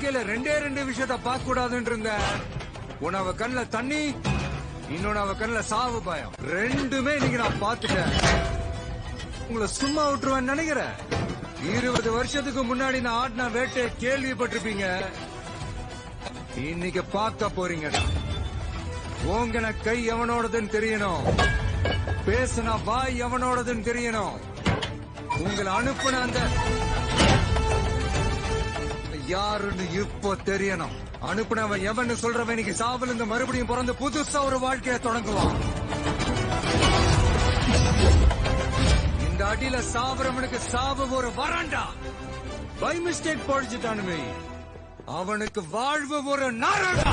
வாழ்க்கையில ரெண்டே விஷயத்த பார்க்க கூடாதுன்னு இருந்த. உன் அவ கண்ணுல தண்ணி, இன்னொன்னு அவ கண்ணுல சாவு பயம். ரெண்டுமே இன்னைக்கு நான் பாத்துட்டேன். உங்களை சும்மா விட்டுருவேன்னு நினைக்கிறேன். 20 வருஷத்துக்கு முன்னாடி நான் ஆடின வேட்டையை கேள்விப்பட்டிருப்பீங்க. இன்னைக்கு பார்க்க போறீங்கடா. ஓங்கன கை எவனோடதுன்னு தெரியணும், பேசுனா வாய் எவனோடதுன்னு தெரியணும். உங்களை அனுப்புன அந்த யாருன்னு இப்போ தெரியணும். அனுப்புனவன் எவன்னு சொல்றவன் இன்னைக்கு சாவல் இருந்து மறுபடியும் பிறந்து புதுசா ஒரு வாழ்க்கையை தொடங்குவான். இந்த அடியில சாவரவனுக்கு சாவு ஒரு வரண்டா. பை மிஸ்டேக் படிச்சுட்டானுமே, அவனுக்கு வாழ்வு ஒரு நரடா.